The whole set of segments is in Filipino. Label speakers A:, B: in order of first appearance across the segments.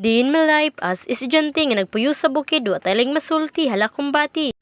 A: Diin my life as estudyante nga nagpuyo sa bukid wa taling masulti hala kumbati.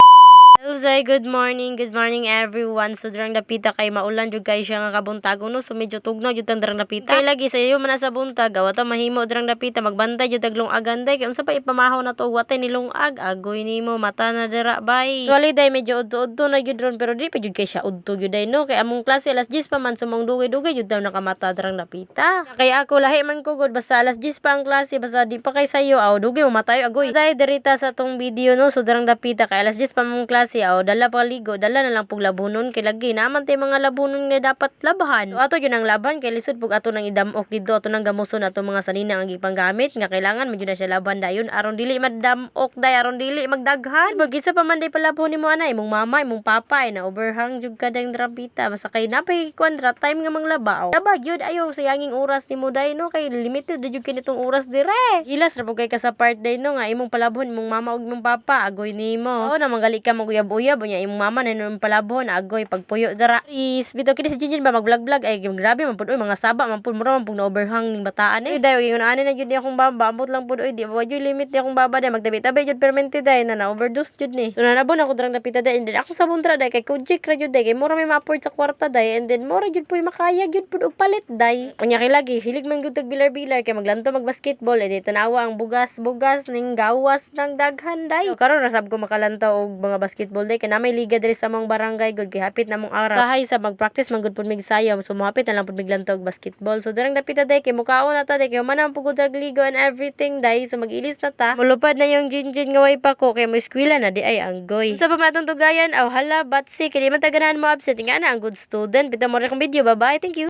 A: Hello Zay, good morning everyone. So darang napita kay maulan jud kay siya nga kabuntagon no, so medyo tugnaw jud tang darang napita. Kay lagi sa iyo man sa buntag, awa ta mahimo darang napita magbantay jud taglong aganday kay unsa pa ipamahaw na to watay nilungag agoy nimo mata na dira bay. Tuwali day medyo udto-udto na jud ron pero di pa jud kay siya udto jud day no, kay among klase alas 10 pa man sumong dugay-dugay jud daw nakamata darang napita. Kay ako lahi man ko gud basta alas 10 pa ang klase basta di pa kay sayo aw dugay mo matayo agoy. Day dirita sa tong video no, so darang napita kay alas 10 pa mong klase aw dala paligo dala na lang pug labunon kay lagi naman tay mga labunon nga dapat labahan. So ato yun ang laban kay lisod pug ato nang idamok dito ato nang gamuson ato mga sanina ang gipanggamit nga kailangan medyo na siya laban dayon aron dili madamok day aron dili magdaghan. Pag isa pa man day palabon nimo ana imong mama imong papa ay na overhang jud kadang drapita basta kay napay kwadra time nga manglaba. Laba gyud ayo sayanging oras nimo day no kay limited jud kay nitong oras dire. Gilas ra pug kay ka sa part day no nga imong palabon imong mama ug imong papa agoy nimo. Oo na manggali ka maguyab-uyab nya imong mama na nung palabon agoy pagpuyo dara. Is bitaw kini si Jinjin ba mag-vlog ay grabe man pud oy mga saba man pud mura man pud na overhang ning bataan eh. Dayo gingon ani na jud ni akong baba ambot lang pud oy di wa jud limit ni akong baba day magtabi-tabi jud permente day na overdose jud ni. So nanabon ako drang napita day and then ako sa buntra day kay kujik ra jud day kay mura may ma-afford sa kwarta day and then mura jud puy makaya jud pud og palit day. Unya kay lagi hilig man gud tag bilar-bilar kay maglanto mag-basketball edi tanawa ang bugas-bugas ning gawas ng daghan day. So, karon ra sab ko makalantaw og mga basketball day kay na may liga diri sa among barangay gud kay hapit na mong araw. Sahay sa mag-practice man gud pud mig sayaw so mohapit na lang pud miglantaw og basketball. So darang dapita day kay mukaon na ta day kay man pugod og ligo and everything day so mag-ilis na ta. Mulupad na yung Jinjin nga way pa ko kay mo eskwela na di ay anggoy. Sa pa matong tugayan aw hala batsi kay di man ta ganahan mo absent nga na ang good student. Bitaw mo ra kong video. Bye bye. Thank you.